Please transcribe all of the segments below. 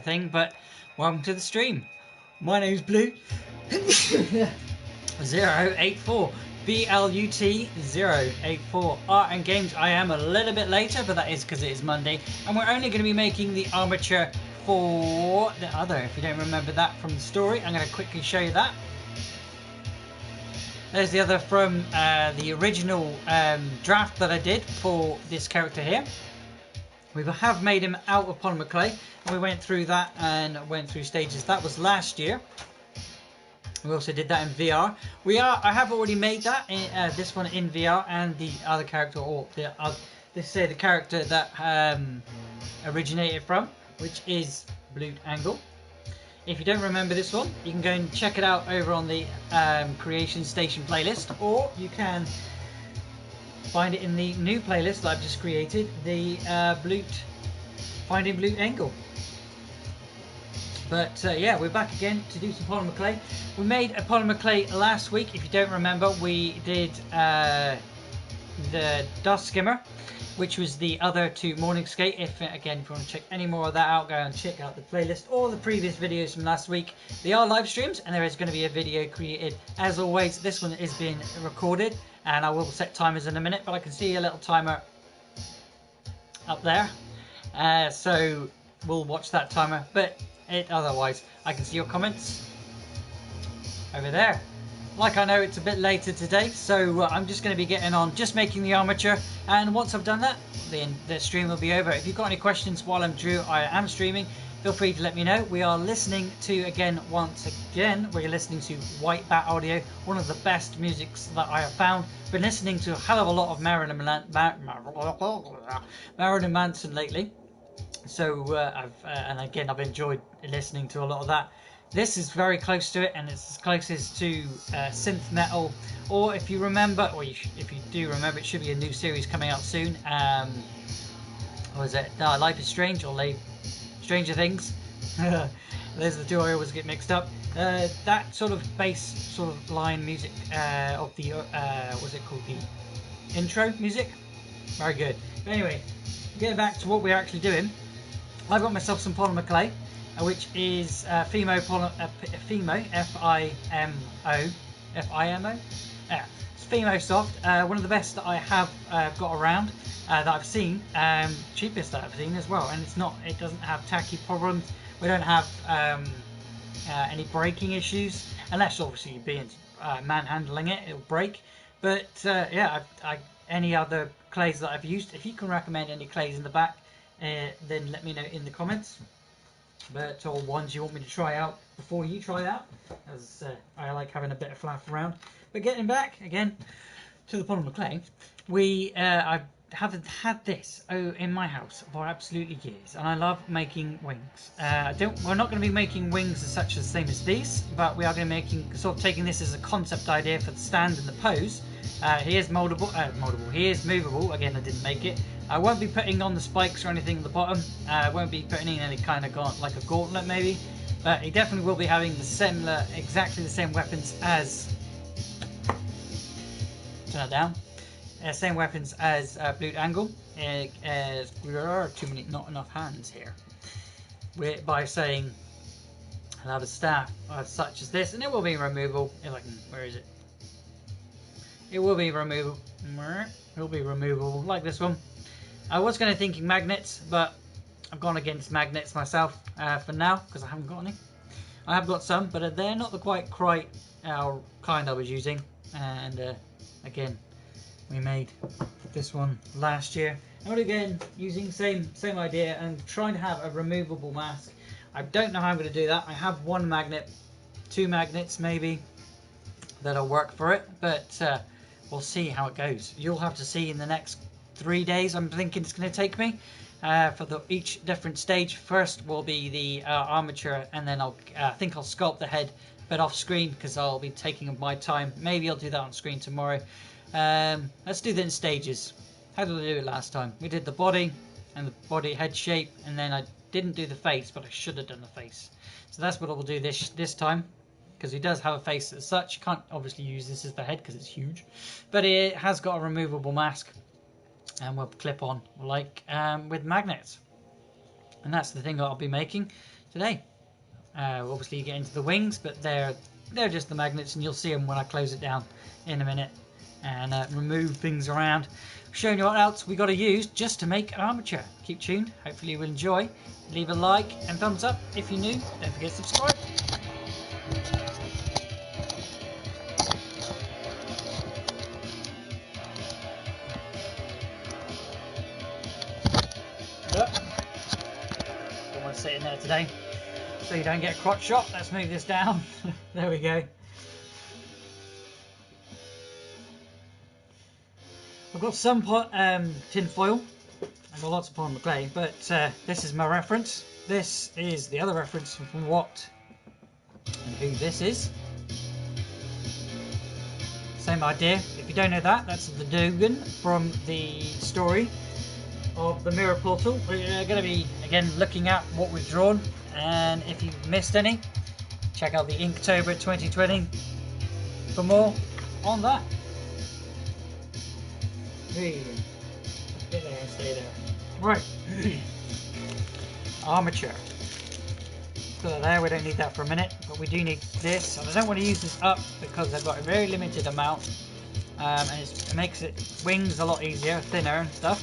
thing, but welcome to the stream. My name's Blue 084 BLUT 084 Art and Games. I am a little bit later, but that is because it is Monday, and we're only going to be making the armature for the other. If you don't remember that from the story, I'm going to quickly show you that. There's the other from the original draft that I did for this character here. We have made him out of polymer clay, and we went through that and went through stages. That was last year. We also did that in VR. I have already made that this one in VR, and the other character, or the character that originated from, which is Blute Angle. If you don't remember this one, you can go and check it out over on the Creation Station playlist, or you can find it in the new playlist that I've just created, the Finding Blute Angle. But yeah, we're back again to do some polymer clay. We made a polymer clay last week. If you don't remember, we did the Dust Skimmer, which was the other to Morningscape. If you want to check any more of that out, go and check out the playlist or the previous videos from last week. They are live streams, and there is going to be a video created. As always, this one is being recorded, and I will set timers in a minute, but I can see a little timer up there. So we'll watch that timer, but otherwise I can see your comments over there. Like, I know it's a bit later today, so I'm just going to be getting on just making the armature, and once I've done that, then the stream will be over. If you've got any questions while I am streaming, feel free to let me know. We are listening to, once again, we're listening to White Bat Audio, one of the best musics that I have found. Been listening to a hell of a lot of Marilyn Manson lately. So I've enjoyed listening to a lot of that. This is very close to it, and it's as closest to synth metal. Or if you remember, if you do remember, it should be a new series coming out soon. What was it? Life is Strange or Stranger Things. There's the two I always get mixed up. That sort of bass sort of line music of the what's it called? The intro music. Very good. But anyway, getting back to what we're actually doing. I've got myself some polymer clay, which is Fimo, F-I-M-O. Yeah, it's Fimo Soft, one of the best that I have got around, that I've seen, cheapest that I've seen as well, and it doesn't have tacky problems. We don't have any breaking issues, unless obviously you're being manhandling it, it'll break. But yeah, any other clays that I've used, if you can recommend any clays in the back, then let me know in the comments. Or ones you want me to try out before you try out, as I like having a bit of fluff around. But getting back again to the polymer clay, I haven't had this in my house for absolutely years, and I love making wings. We're not going to be making wings as such as the same as these, but we are going to be taking this as a concept idea for the stand and the pose. He is moldable. He is movable. Again, I didn't make it. I won't be putting on the spikes or anything at the bottom. I won't be putting in any kind of like a gauntlet maybe, but he definitely will be having exactly the same weapons as. Turn that down. Same weapons as Blute Angle. Not enough hands here. By saying I'll have a staff such as this, and it will be removable. Where is it? It will be removable. It will be removable like this one. I was going to thinking magnets, but I've gone against magnets myself for now because I haven't got any. I have got some, but they're not the quite kind I was using. And again, we made this one last year. And again, using same idea and trying to have a removable mask. I don't know how I'm going to do that. I have one magnet, 2 magnets maybe, that'll work for it, but we'll see how it goes. You'll have to see in the next 3 days. I'm thinking it's going to take me for each different stage. First will be the armature, and then I think I'll sculpt the head a bit off screen because I'll be taking my time. Maybe I'll do that on screen tomorrow. Let's do that in stages. How did I do it last time? We did the body and the body head shape, and then I didn't do the face, but I should have done the face. So that's what I will do this time, because he does have a face as such. Can't obviously use this as the head because it's huge, but it has got a removable mask, and we'll clip on like with magnets. And that's the thing that I'll be making. today. Obviously you get into the wings, but they're just the magnets, and you'll see them when I close it down in a minute and remove things around. Showing you what else we got to use just to make an armature. Keep tuned. Hopefully you will enjoy. Leave a like and thumbs up if you're new. Don't forget to subscribe. Look, don't want to sit in there today, so you don't get a crotch shot. Let's move this down. There we go. I've got some tin foil. I've got lots of polymer clay, but this is my reference. This is the other reference from what and who this is. Same idea. If you don't know that, that's the Dogan from the story of the mirror portal. We're going to be again looking at what we've drawn, and if you've missed any, check out the Inktober 2020 for more on that. Hey, get there and stay there. Right, armature. Put that there. We don't need that for a minute, but we do need this. And I don't want to use this up because I've got a very limited amount, and it makes it wings a lot easier, thinner and stuff.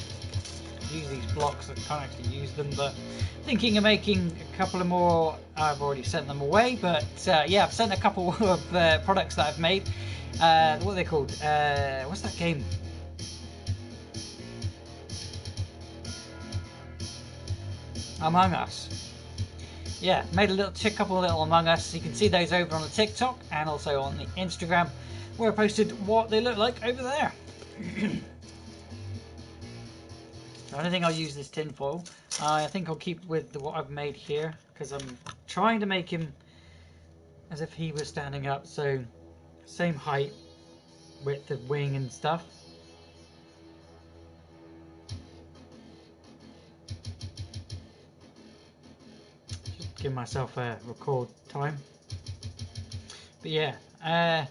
Use these blocks. I can't actually use them, but thinking of making a couple of more. I've already sent them away, but yeah, I've sent a couple of products that I've made. What are they called? What's that game? Among Us. Yeah, made a couple of little Among Us. You can see those over on the TikTok and also on the Instagram, where I posted what they look like over there. I don't think I'll use this tin foil. I think I'll keep with what I've made here, because I'm trying to make him as if he was standing up, so same height, width of wing and stuff. Just give myself a record time. But yeah, I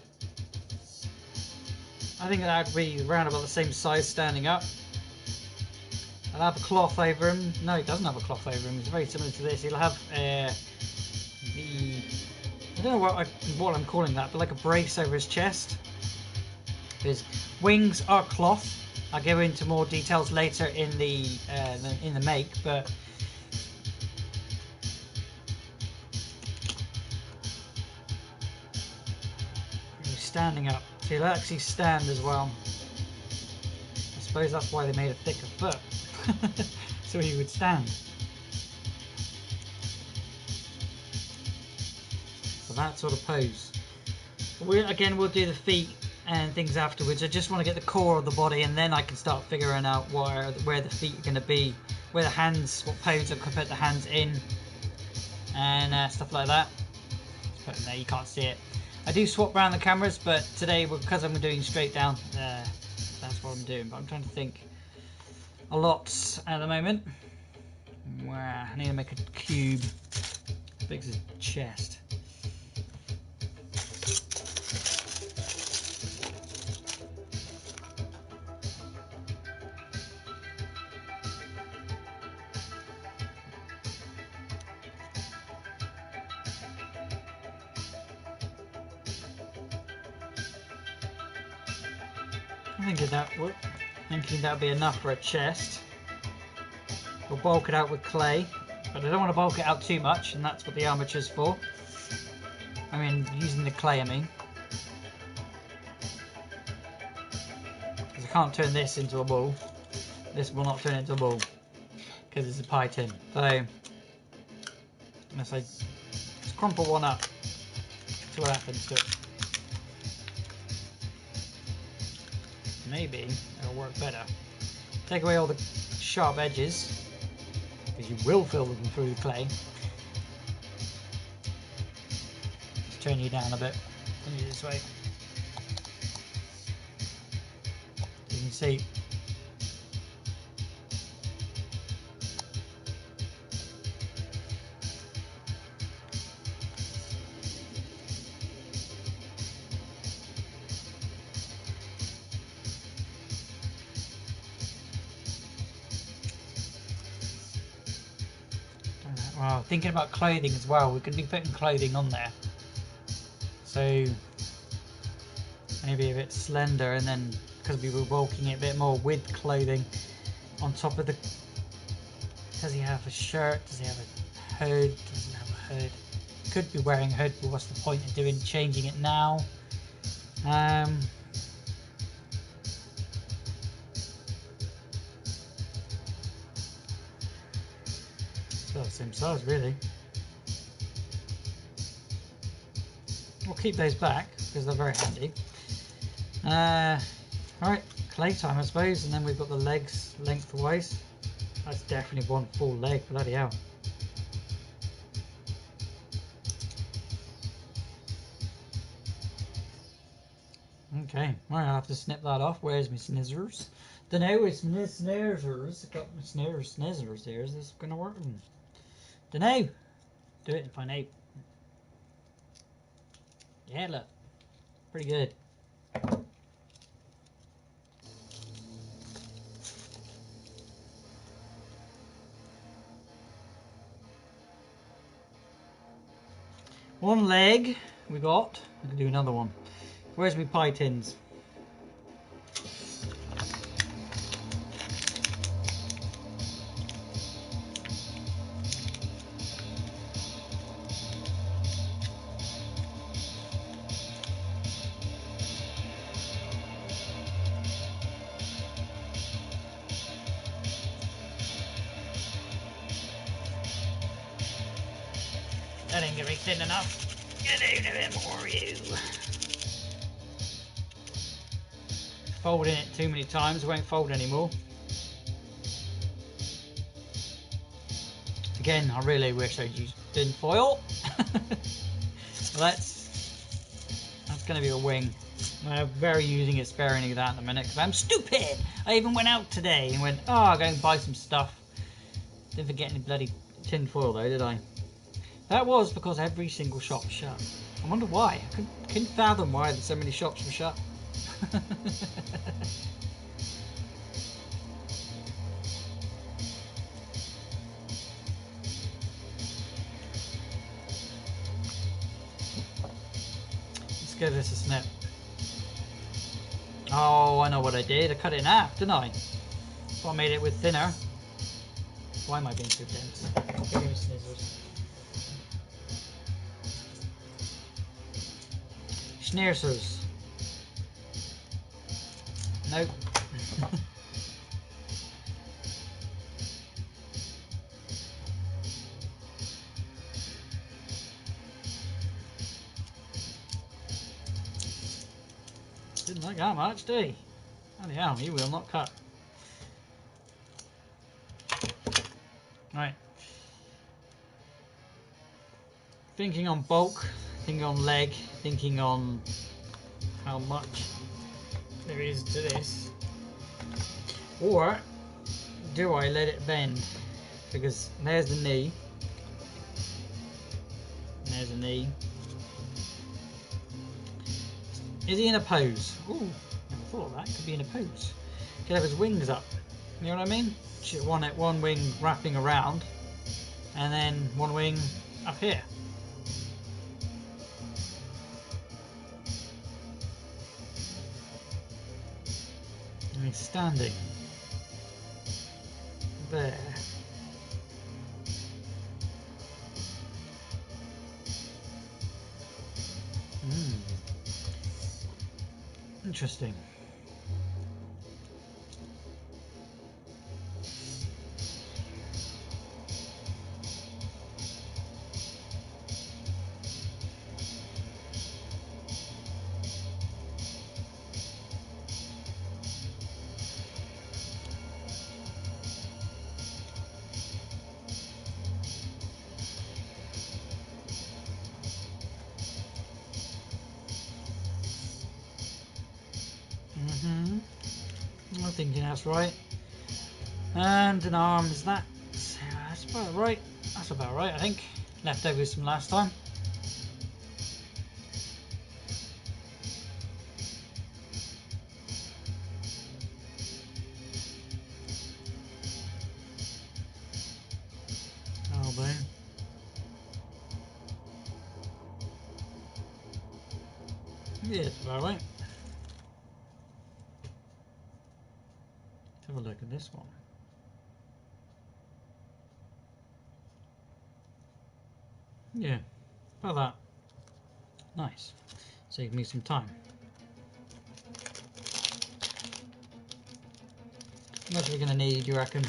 think that would be around about the same size standing up. I'll have a cloth over him. No, he doesn't have a cloth over him. It's very similar to this. He'll have I don't know what I'm calling that, but like a brace over his chest. His wings are cloth. I'll go into more details later in the make, but he's standing up. So he'll actually stand as well. I suppose that's why they made a thicker foot. So he would stand. So that sort of pose. We'll do the feet and things afterwards. I just want to get the core of the body, and then I can start figuring out where the feet are going to be, where the hands, what pose I can put the hands in, and stuff like that. Just put it there, you can't see it. I do swap around the cameras, but today, because I'm doing straight down, that's what I'm doing. But I'm trying to think a lot at the moment. Wow, I need to make a cube as big as his chest. Thinking that would be enough for a chest. We'll bulk it out with clay, but I don't want to bulk it out too much, and that's what the armature's for. I mean, using the clay, I mean. Because I can't turn this into a ball. This will not turn into a ball, because it's a pie tin. So, unless I just crumple one up, see what happens to it. Maybe it'll work better. Take away all the sharp edges, because you will fill them through the clay. Just turn you down a bit. Turn you this way. You can see. Well, thinking about clothing as well. We're going to be putting clothing on there. So maybe a bit slender, and then because we were bulking it a bit more with clothing on top of the. Does he have a shirt? Does he have a hood? Doesn't have a hood. Could be wearing a hood, but what's the point of changing it now? Still the same size, really. We'll keep those back because they're very handy. Alright, clay time I suppose, and then we've got the legs lengthwise. That's definitely one full leg, bloody hell. Okay, well, I'll have to snip that off. Where's my scissors? Don't know, it's my scissors. I've got my scissors here. Is this going to work? Don't know. Do it if I know. Yeah, look. Pretty good. One leg we got. I can do another one. Where's my pie tins? That ain't gonna be thin enough. Get out a bit more, you. Folding it too many times, it won't fold anymore. Again, I really wish I'd used tin foil. Well, that's going to be a wing. I'm very using it sparingly that in a minute because I'm stupid. I even went out today and went, oh, I'll go and buy some stuff. Didn't forget any bloody tin foil though, did I? That was because every single shop was shut. I wonder why. I couldn't fathom why so many shops were shut. Let's give this a snip. Oh, I know what I did. I cut it in half, didn't I? So I made it with thinner. Why am I being so dense? Give me scissors. Schneersers. Nope. Didn't like that much, did he? Bloody hell, he will not cut. Right. Thinking on bulk, thinking on leg, thinking on how much there is to this. Or do I let it bend? Because there's the knee. And there's the knee. Is he in a pose? Ooh, never thought of that. Could be in a pose. Could have his wings up. You know what I mean? One wing wrapping around, and then one wing up here. And he's standing there. Interesting. I'm thinking that's right. And an arm, is that? That's about right. That's about right, I think. Leftovers from last time. Elbow. Yeah, that's about right. Let's have a look at this one. Yeah, about that. Nice. Save me some time. How much are we going to need, you reckon?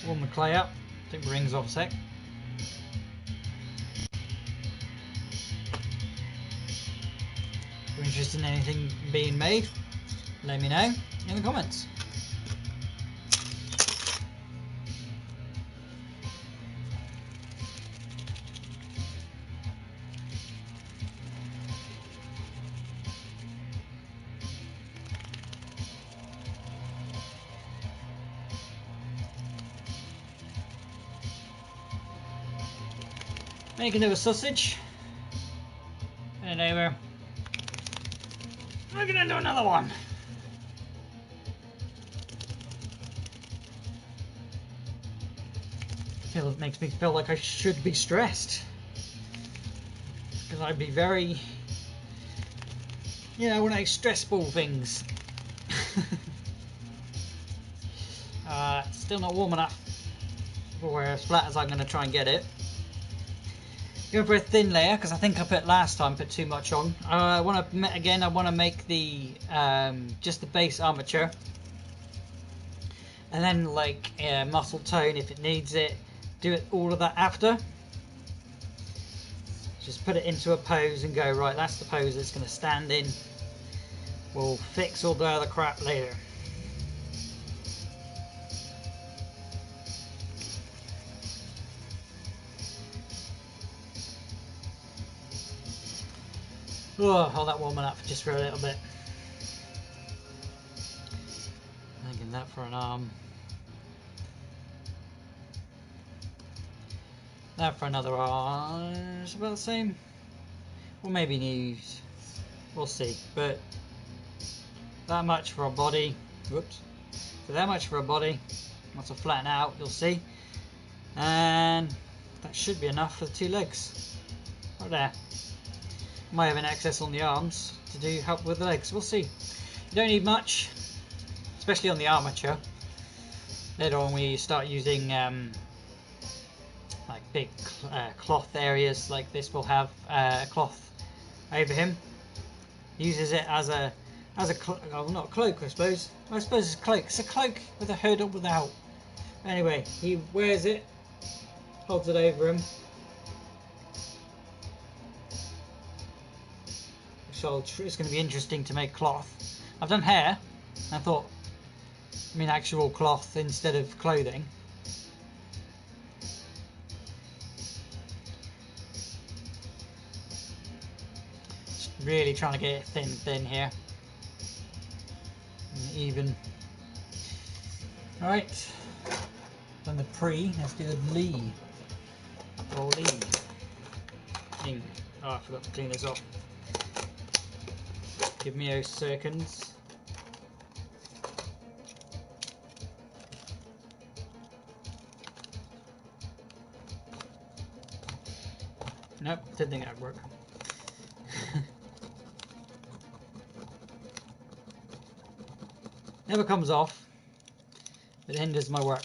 Warm the clay up. Take the rings off a sec. If you're interested in anything being made, let me know in the comments. Making a sausage. And over. We're gonna do another one. It makes me feel like I should be stressed. Because I'd be very, you know, when I stressful things. Still not warm enough for as flat as I'm going to try and get it. Going for a thin layer because I think I put too much on. I want to make the just the base armature, and then like muscle tone if it needs it. Do it all of that after. Just put it into a pose and go, right, that's the pose it's going to stand in. We'll fix all the other crap later. Oh, hold that warming up just for a little bit. Thinking that for an arm. That for another arm. It's about the same. Or maybe knees. We'll see. But that much for a body. Whoops. So that much for a body. Once I flatten out, you'll see. And that should be enough for the two legs. Right there. Might have an excess on the arms to do help with the legs. We'll see. You don't need much, especially on the armature. Later on, when you start using like big cloth areas like this, will have a cloth over him. He uses it as a oh, not a cloak, I suppose. I suppose it's a cloak. It's a cloak with a hood or without. Anyway, he wears it, holds it over him. So it's going to be interesting to make cloth. I've done hair. I thought, I mean actual cloth instead of clothing. Just really trying to get it thin here. And even. Alright. Done the pre, let's do the lee. Or lee. Oh, I forgot to clean this off. Give me those seconds. Nope, didn't think that'd work. Never comes off. It hinders my work.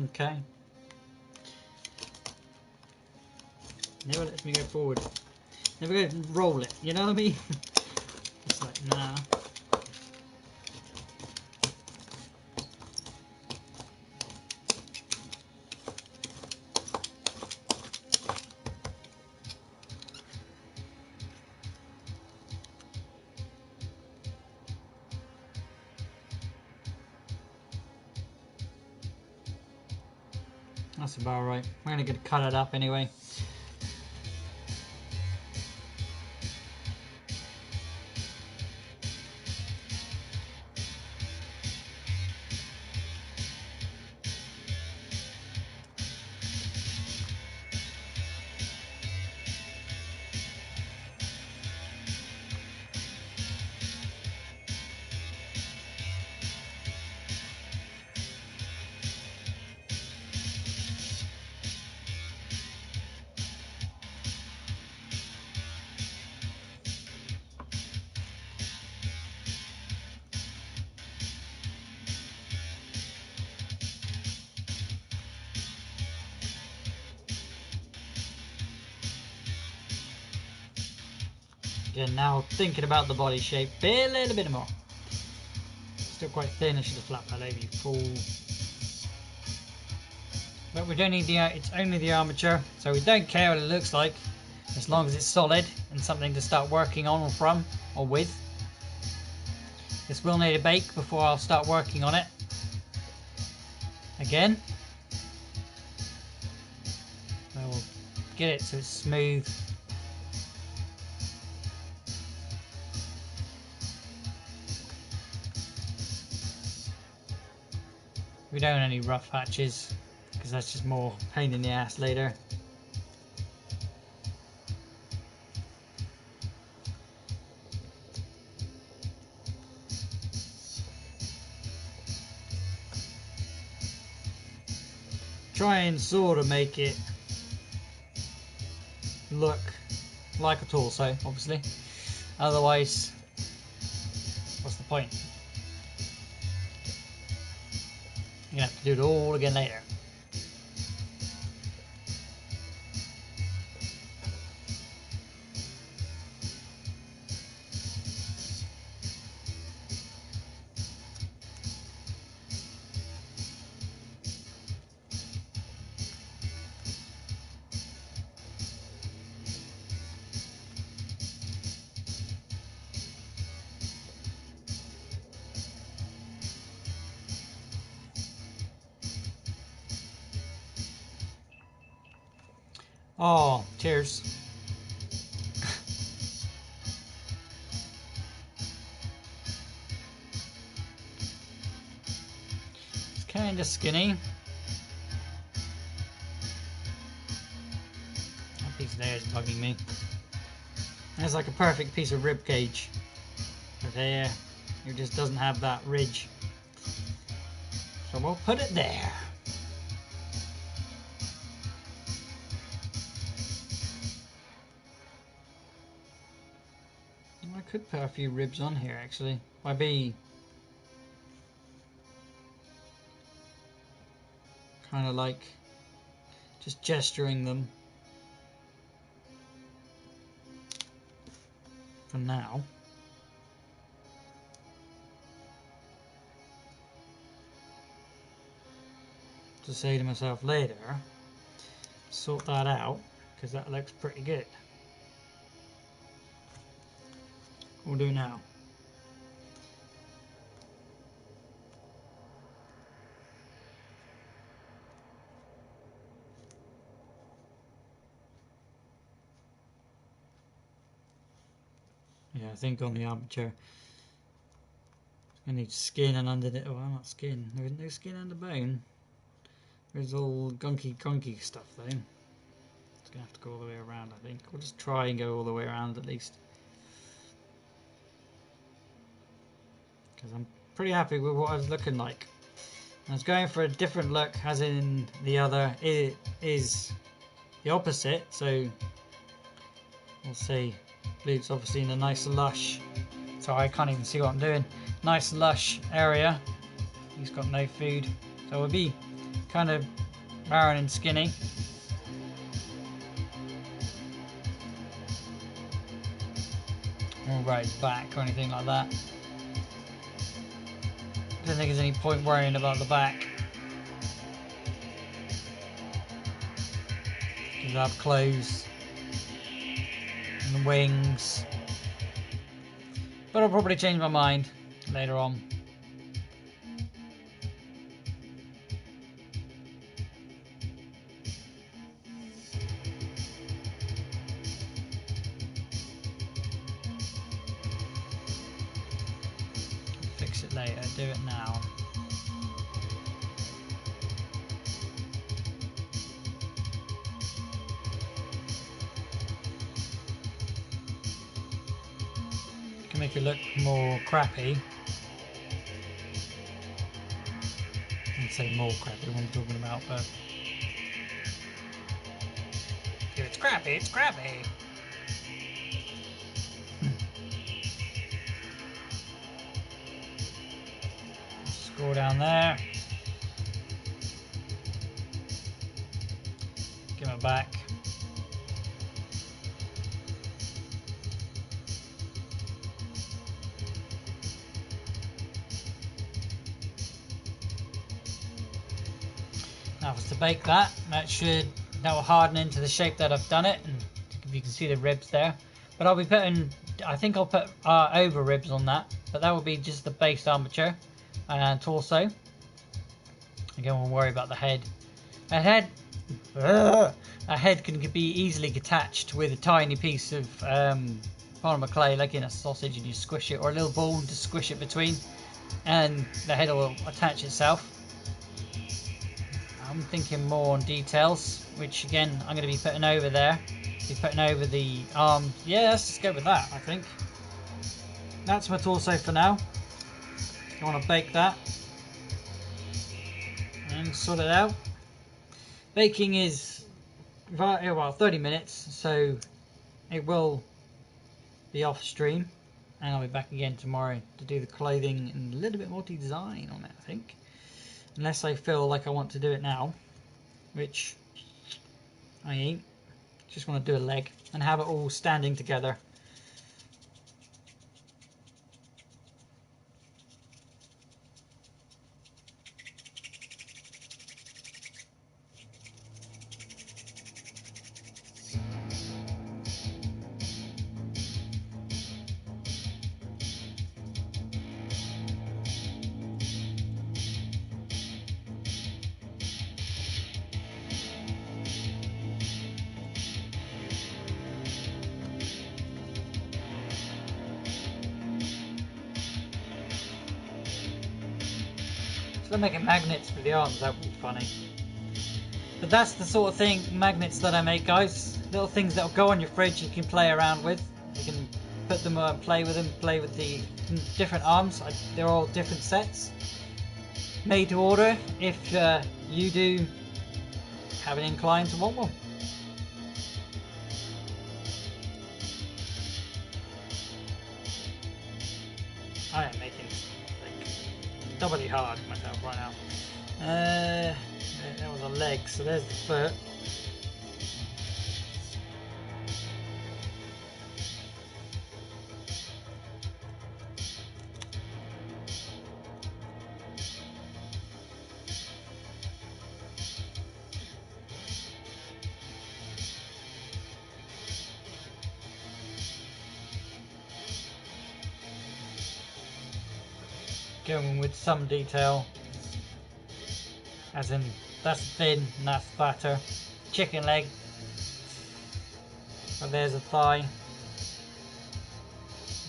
Okay. Never lets me go forward. Never go roll it, you know what I mean? It's like, nah. That's about right. We're going to get cut it up anyway. Again, now thinking about the body shape a little bit more. Still quite thin. I should have flapped that over, you fool. But we don't need the. It's only the armature, so we don't care what it looks like, as long as it's solid and something to start working on or from or with. This will need a bake before I'll start working on it. Again, I will get it so it's smooth. We don't want any rough patches, because that's just more pain in the ass later. Try and sort of make it look like a torso, obviously. Otherwise, what's the point? You're gonna have to do it all again later. Oh, tears. It's kind of skinny. That piece there is bugging me. It's like a perfect piece of rib cage. But there, it just doesn't have that ridge. So we'll put it there. I could put a few ribs on here actually. By be kind of like just gesturing them for now. To say to myself later, sort that out, because that looks pretty good. We'll do now. Yeah, I think on the armature I need skin and under the, well, not skin, there isn't no skin under bone. There's all gunky stuff though. It's gonna have to go all the way around, I think. We'll just try and go all the way around at least, because I'm pretty happy with what I was looking like. I was going for a different look, as in the other is the opposite, so we'll see. Blue's obviously in a nice lush, so I can't even see what I'm doing. Nice lush area. He's got no food, so we'll be kind of barren and skinny. Won't ride his back or anything like that. Don't think there's any point worrying about the back, because I have clothes and the wings. But I'll probably change my mind later on. later. Do it now. Can make it look more crappy. I didn't say more crappy what I'm talking about, but if it's crappy, it's crappy. Scroll down there. Give it back. Now if it's to bake that will harden into the shape that I've done it, and you can see the ribs there. But I'll be putting, I think I'll put over ribs on that, but that will be just the base armature and torso. Again, won't worry about the head. A head can be easily attached with a tiny piece of polymer clay, like in a sausage, and you squish it, or a little ball to squish it between, and the head will attach itself. I'm thinking more on details, which again I'm going to be putting over there. Be putting over the arm. Yeah, let's just go with that. I think that's my torso for now. I want to bake that and sort it out. Baking is well 30 minutes, so it will be off stream, and I'll be back again tomorrow to do the clothing and a little bit more design on it, I think. Unless I feel like I want to do it now, which I ain't. Just want to do a leg and have it all standing together. So they're making magnets for the arms, that would be funny. But that's the sort of thing, magnets that I make, guys. Little things that'll go on your fridge you can play around with. You can put them play with them, play with the different arms. They're all different sets. Made to order if you do have an incline to want one. I am making like doubly hard myself right now. That was a leg, so there's the foot. Going with some detail, as in that's thin and that's fatter. Chicken leg, and there's a thigh.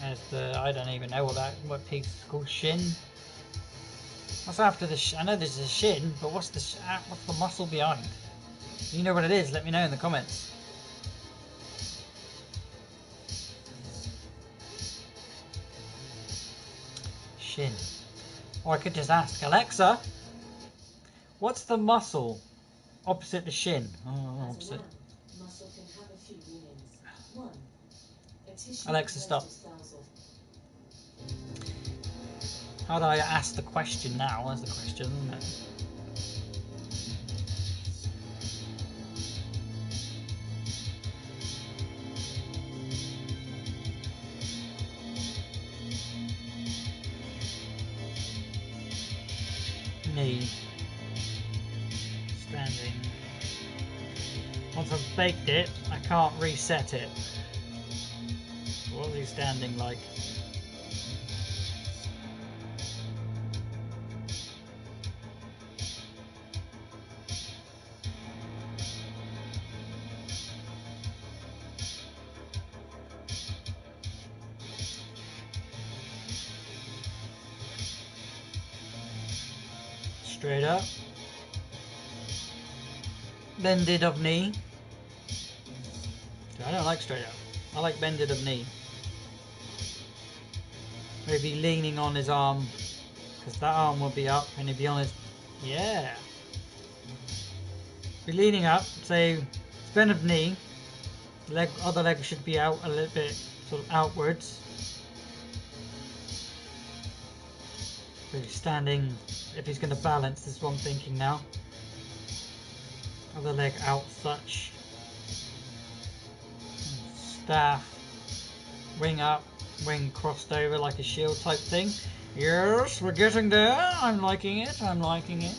There's the, I don't even know what piece is called, shin. What's after the I know there's a shin, but what's the muscle behind? If you know what it is, let me know in the comments. Shin. Or I could just ask Alexa, what's the muscle opposite the shin? Oh, opposite. Muscle can have a few meanings. One, Alexa, stop. How do I ask the question now? That's the question, isn't it? Knee. Standing. Once I've baked it, I can't reset it. What is he standing like? Straight up. Bended of knee. I don't like straight up. I like bended of knee. Maybe leaning on his arm, because that arm will be up and he'll be on his... Yeah. Be leaning up, so it's bend of knee. Leg, other leg should be out a little bit, sort of outwards. So he's standing, if he's going to balance, this is what I'm thinking now. Other leg out such. Staff. Wing up, wing crossed over like a shield type thing. Yes, we're getting there. I'm liking it. I'm liking it.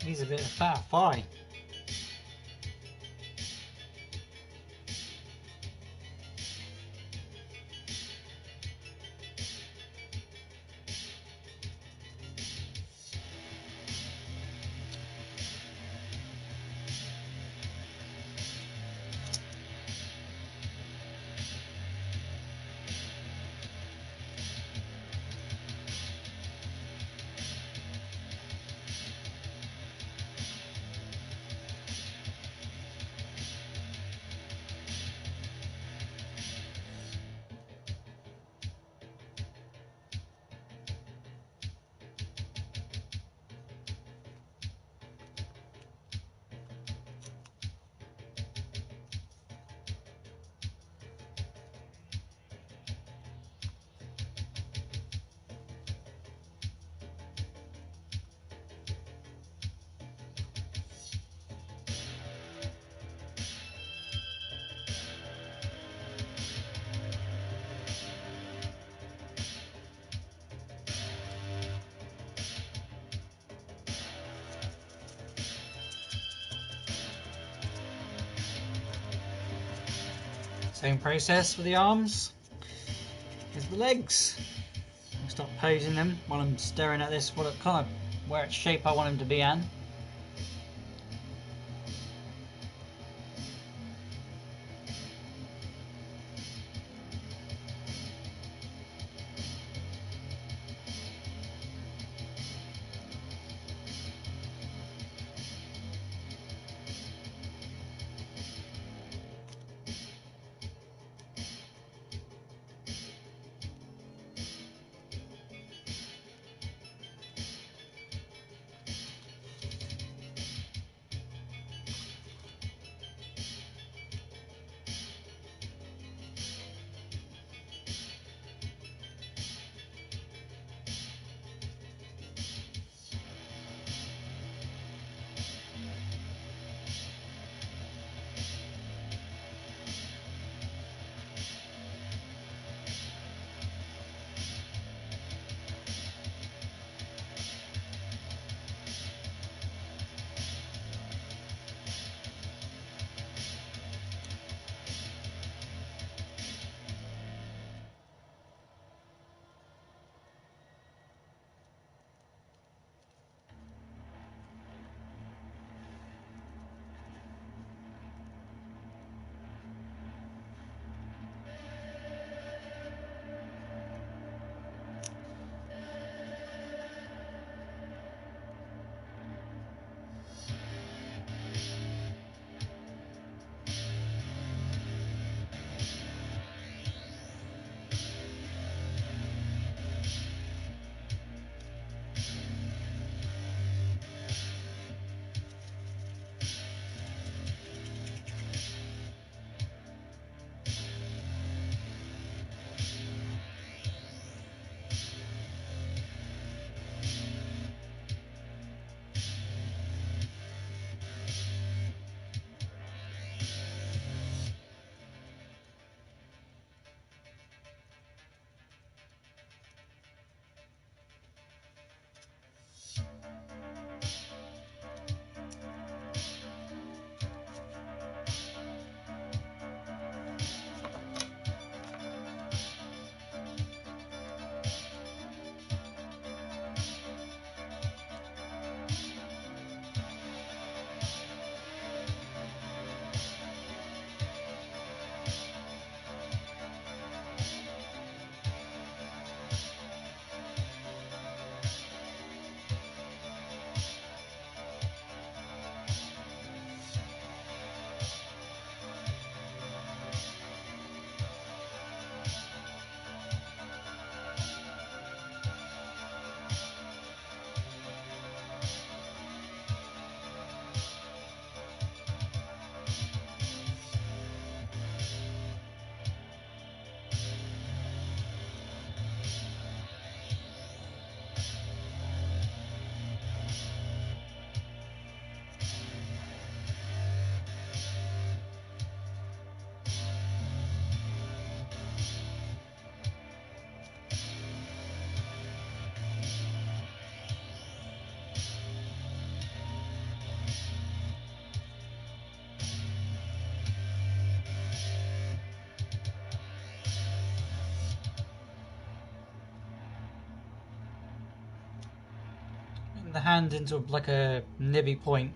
He's a bit of a fat thigh. Same process for the arms as the legs. I'll start posing them while I'm staring at this, what kind of where its shape I want them to be in. hand into like a nibby point.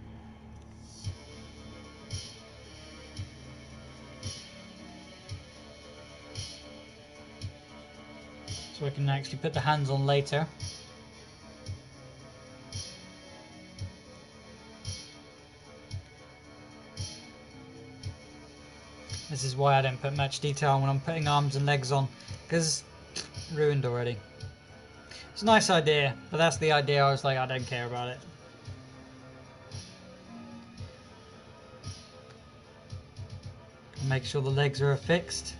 So I can actually put the hands on later. This is why I don't put much detail when I'm putting arms and legs on, because ruined already. It's a nice idea, but that's the idea. I was like, I don't care about it. Make sure the legs are affixed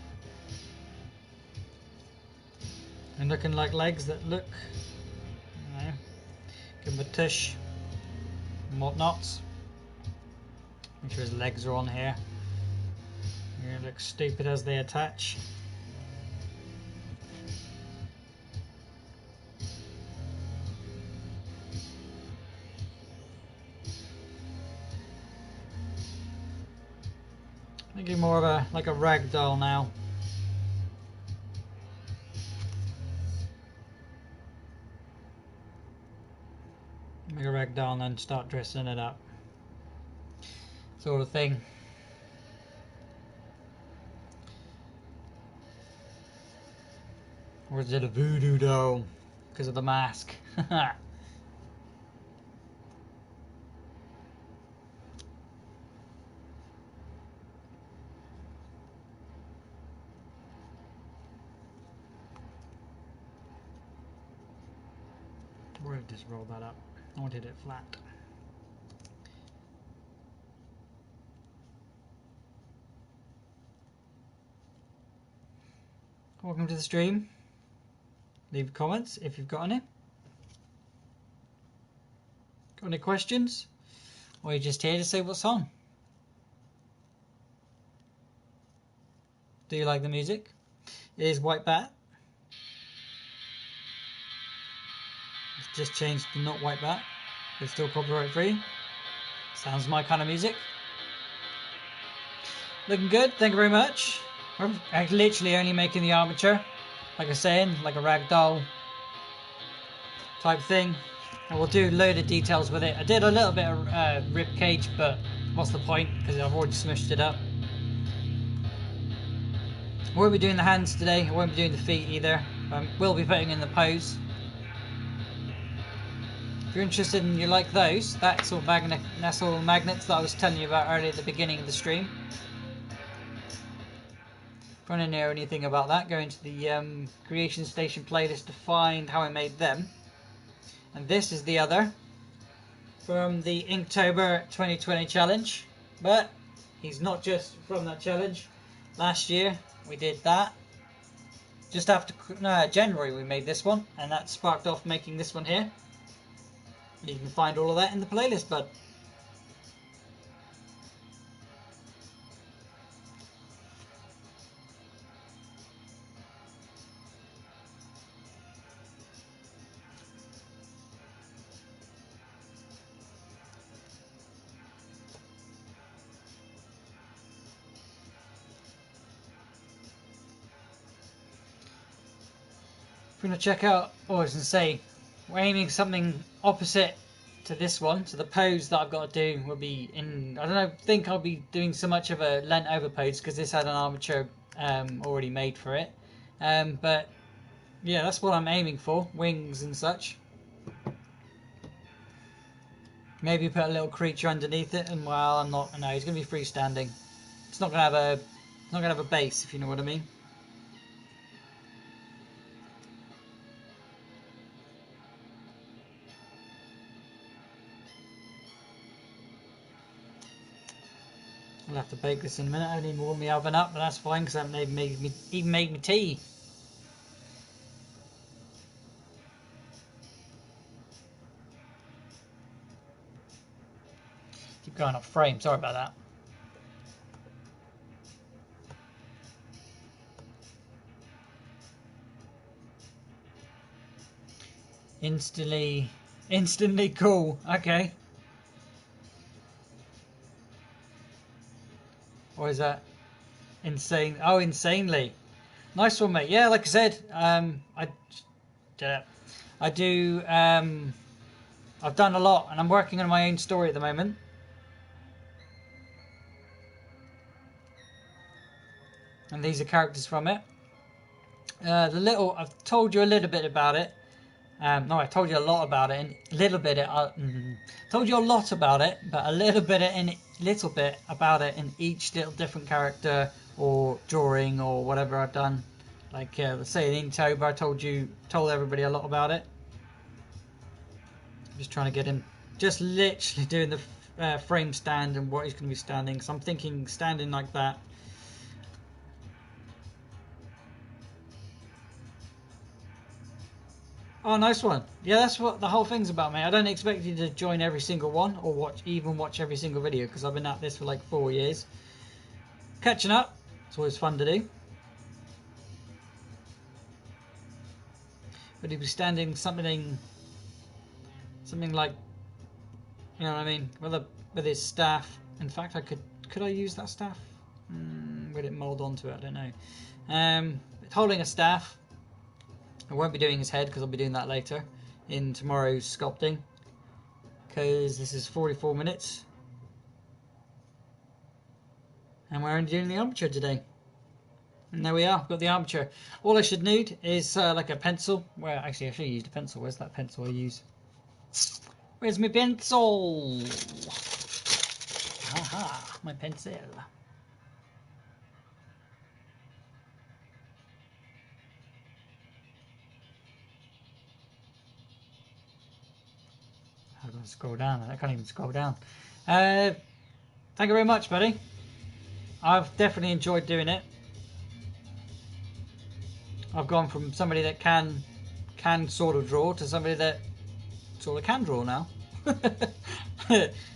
and looking like legs that look, you know, give them a tush and whatnot. Make sure his legs are on here. You're gonna look stupid as they attach. Making more of a like a rag doll now. Make a rag doll and then start dressing it up. Sort of thing. Or is it a voodoo doll? Because of the mask. Or did I just roll that up? I wanted it flat. Welcome to the stream. Leave comments if you've got any. Got any questions? Or are you just here to say what's on? Do you like the music? It is White Bat. It's just changed to not White Bat. It's still copyright free. Sounds my kind of music. Looking good, thank you very much. I'm literally only making the armature. Like I was saying, like a rag doll type thing. And we'll do a load of details with it. I did a little bit of rib cage, but what's the point? Because I've already smushed it up. I won't be doing the hands today. I won't be doing the feet either. We'll be putting in the pose. If you're interested and you like those, that's all magnets that I was telling you about earlier at the beginning of the stream. If you want to know anything about that, go into the Creation Station playlist to find how I made them. And this is the other from the Inktober 2020 challenge. But he's not just from that challenge. Last year we did that. Just after January we made this one, and that sparked off making this one here. You can find all of that in the playlist, bud. If you want to check out, I was going to say, we're aiming something opposite to this one. So the pose that I've got to do will be in, I don't think I'll be doing so much of a lent over pose because this had an armature already made for it. But yeah, that's what I'm aiming for, wings and such. Maybe put a little creature underneath it, and well, I'm not. No, he's going to be freestanding. It's not going to have a base, if you know what I mean. I'll have to bake this in a minute. I only warm the oven up, but that's fine because I haven't even made me tea. Keep going off frame. Sorry about that. Instantly cool. Okay. Or is that insane? Oh, insanely. Nice one, mate. Yeah, like I said, I do I've done a lot, and I'm working on my own story at the moment. And these are characters from it. I've told you a little bit about it. No, I told you a lot about it, and told you a lot about it, but a little bit about it in each little different character or drawing or whatever I've done. Like let's say in Inktober, I told everybody a lot about it. I'm just trying to get him, just literally doing the frame stand and what he's going to be standing. So I'm thinking standing like that. Oh, nice one. Yeah, that's what the whole thing's about, mate. I don't expect you to join every single one or watch every single video, because I've been at this for like 4 years. Catching up, it's always fun to do. But he'd be standing something like, you know what I mean, with his staff. In fact, could I use that staff? Would it mold onto it? I don't know. Holding a staff. I won't be doing his head because I'll be doing that later in tomorrow's sculpting, because this is 44 minutes and we're only doing the armature today. And there we are, got the armature. All I should need is like a pencil. Well, actually I should have used a pencil. Where's that pencil I use? Where's my pencil? Aha, my pencil. I'm going to scroll down. I can't even scroll down. Thank you very much, buddy. I've definitely enjoyed doing it. I've gone from somebody that can sort of draw to somebody that sort of can draw now.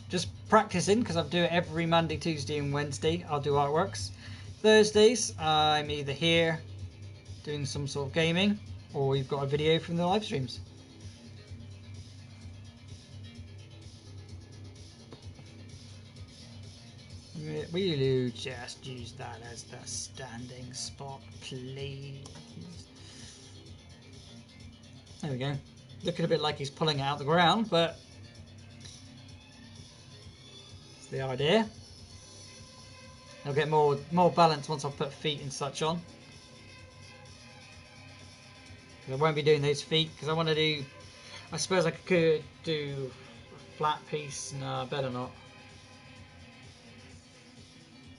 Just practicing, because I do it every Monday, Tuesday and Wednesday. I'll do artworks. Thursdays I'm either here doing some sort of gaming, or you've got a video from the live streams. Will you just use that as the standing spot, please? There we go. Looking a bit like he's pulling it out the ground, but that's the idea. I'll get more balance once I've put feet and such on. I won't be doing those feet because I want to do. I suppose I could do a flat piece. No, better not.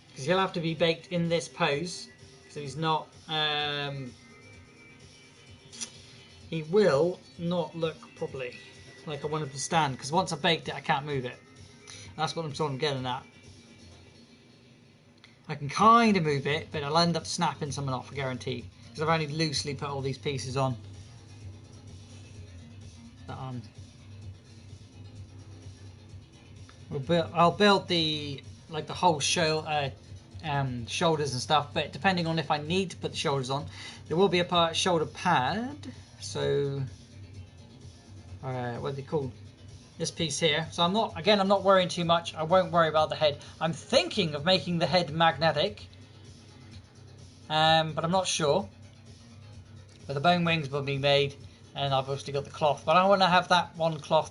Because he'll have to be baked in this pose, so he's not. He will not look properly like I want him to stand. Because once I've baked it, I can't move it. That's what I'm sort of getting at. I can kind of move it, but I'll end up snapping something off, I guarantee. Because I've only loosely put all these pieces on. I'll build the whole show. Shoulders and stuff, but depending on if I need to put the shoulders on, there will be a shoulder pad. So what are they called? This piece here. So I'm not worrying too much. I won't worry about the head. I'm thinking of making the head magnetic, but I'm not sure. But the bone wings will be made, and I've obviously got the cloth, but I want to have that one cloth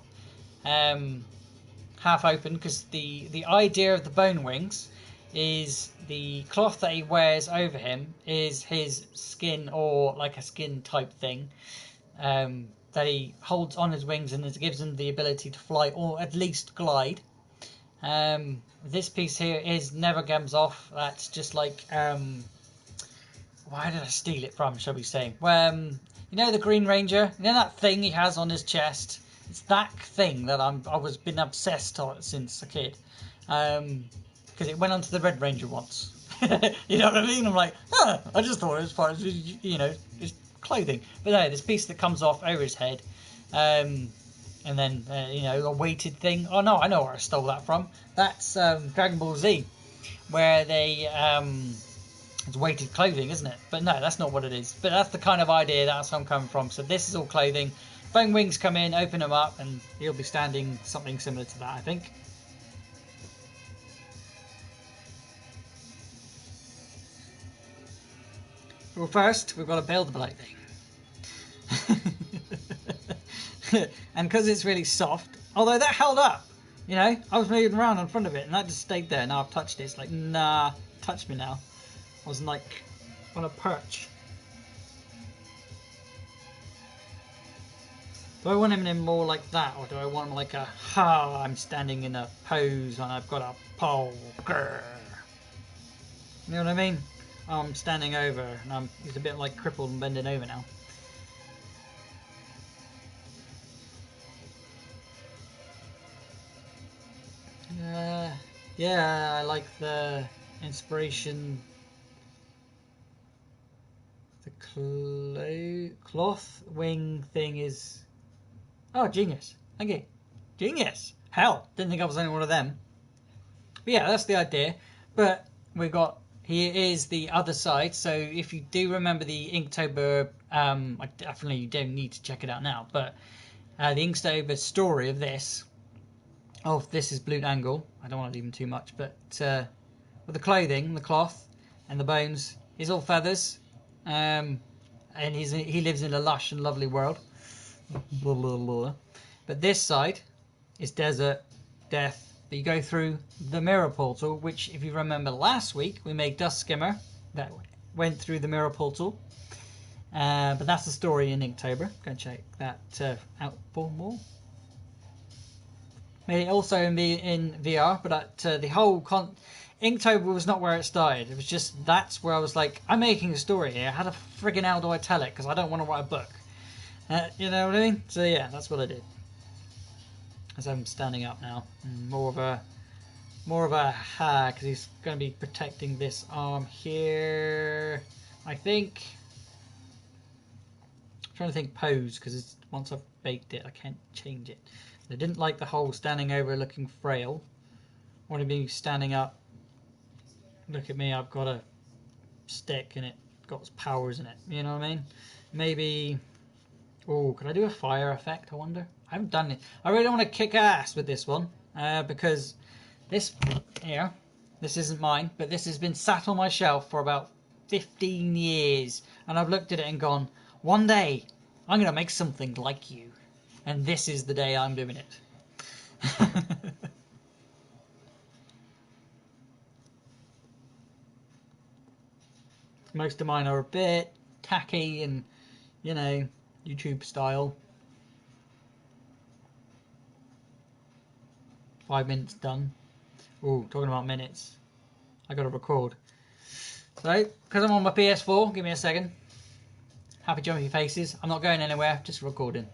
half open, because the idea of the bone wings is the cloth that he wears over him is his skin, or like a skin type thing, that he holds on his wings, and it gives him the ability to fly, or at least glide. This piece here is never comes off. That's just like why did I steal it from, shall we say? You know the Green Ranger, you know that thing he has on his chest? It's that thing that I've been obsessed on since a kid. Because it went onto the Red Ranger once. You know what I mean? I'm like, I just thought it was part of, his clothing. But no, this piece that comes off over his head, and then a weighted thing. Oh no, I know where I stole that from. That's Dragon Ball Z, where they it's weighted clothing, isn't it? But no, that's not what it is. But that's the kind of idea that's where I'm coming from. So this is all clothing. Bone wings come in, open them up, and he'll be standing something similar to that, I think. Well, first, we've got to build the bloody thing. And because it's really soft, Although that held up. You know, I was moving around in front of it and that just stayed there. Now I've touched it. It's like, nah, touch me now. I was like on a perch. Do I want him in more like that, or do I want him like a, I'm standing in a pose and I've got a pole. Grr. You know what I mean? I'm standing over and he's a bit like crippled and bending over now. Yeah, I like the inspiration. The cloth wing thing is... Oh, genius. Thank you. Genius. Hell, didn't think I was any one of them. But yeah, that's the idea. But we got... Here is the other side. So if you do remember the Inktober... I definitely don't need to check it out now. But the Inktober story of this... Oh, this is Blue Angle. I don't want to leave him too much. But with the clothing, the cloth, and the bones, is all feathers. And he lives in a lush and lovely world. Blah, blah, blah. But this side is desert, death. But you go through the mirror portal, which, if you remember last week, we made Dust Skimmer that went through the mirror portal. But that's the story in Inktober. Go check that out for more. Maybe also in VR, but the whole Inktober was not where it started. It was just that's where I was like, I'm making a story here. How the friggin' hell do I tell it? Because I don't want to write a book. You know what I mean? So yeah, that's what I did. As I'm standing up now, more of a because he's going to be protecting this arm here. I think. I'm trying to think pose because once I've baked it, I can't change it. I didn't like the whole standing over looking frail. I want to be standing up. Look at me, I've got a stick and it got powers in it. You know what I mean? Maybe... Oh, could I do a fire effect, I wonder? I haven't done it. I really want to kick ass with this one. Because this here, this isn't mine, but this has been sat on my shelf for about 15 years. And I've looked at it and gone, one day, I'm going to make something like you. And this is the day I'm doing it. Most of mine are a bit tacky and, you know, YouTube style. 5 minutes done. Ooh, talking about minutes. I gotta record. So, because I'm on my PS4, give me a second. Happy jumpy faces. I'm not going anywhere, just recording.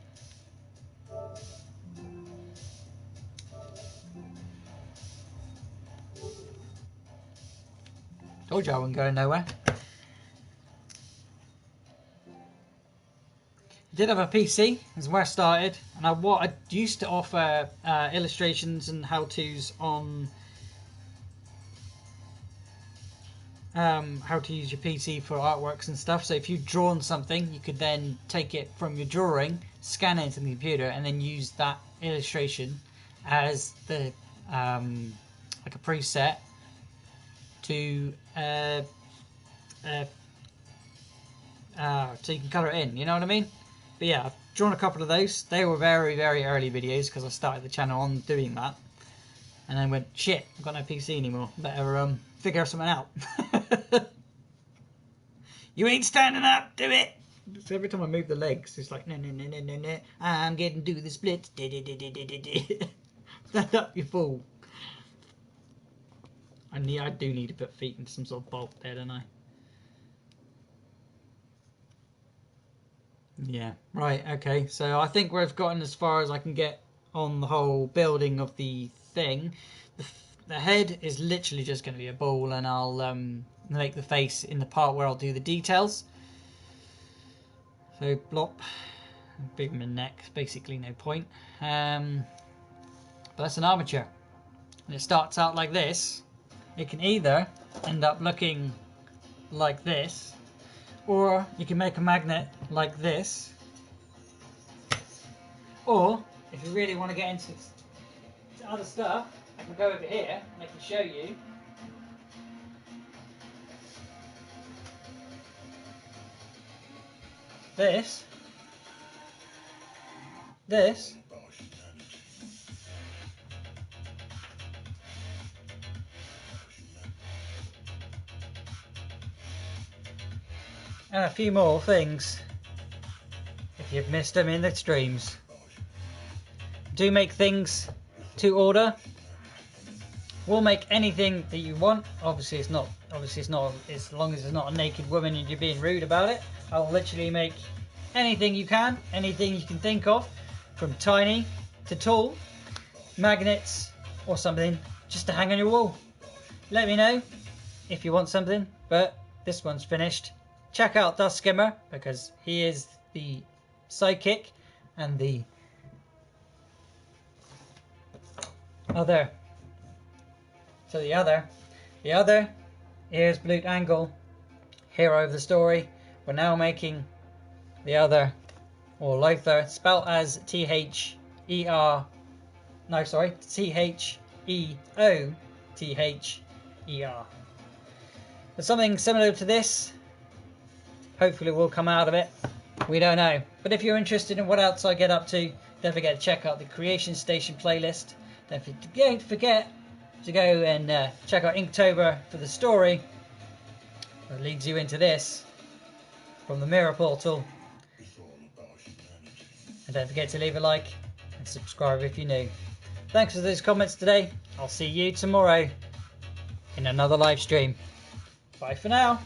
Told you I wasn't going nowhere. I did have a PC, that's where I started, and I used to offer illustrations and how-tos on how to use your PC for artworks and stuff. So if you'd drawn something, you could then take it from your drawing, scan it into the computer, and then use that illustration as the like a preset to so you can color it in. You know what I mean? But yeah, I've drawn a couple of those. They were very, very early videos because I started the channel on doing that, and then went, shit, I've got no PC anymore. Better figure something out. You ain't standing up, do it. So every time I move the legs, it's like, no, I'm getting to the splits. Stand up, you fool. I do need to put feet into some sort of bolt there, don't I? Yeah, right, okay. So I think we've gotten as far as I can get on the whole building of the thing. The head is literally just going to be a ball, and I'll make the face in the part where I'll do the details. So blop, big my neck, basically no point. But that's an armature, and it starts out like this. It can either end up looking like this, or you can make a magnet like this, or if you really want to get into other stuff, I can go over here and I can show you. This and a few more things if you've missed them in the streams. Do make things to order. We'll make anything that you want. Obviously it's not as long as it's not a naked woman and you're being rude about it. I'll literally make anything you can, anything you can think of, from tiny to tall, magnets or something just to hang on your wall. Let me know if you want something, but this one's finished. Check out Dust Skimmer because he is the sidekick and the other. So the other is Blute Angle, hero of the story. We're now making the other, or theother, spelled as T-H-E-O-T-H-E-R. But something similar to this hopefully will come out of it. We don't know. But if you're interested in what else I get up to, don't forget to check out the Creation Station playlist. Don't forget to go and check out Inktober for the story that leads you into this from the Mirror Portal. And don't forget to leave a like and subscribe if you're new. Thanks for those comments today. I'll see you tomorrow in another live stream. Bye for now.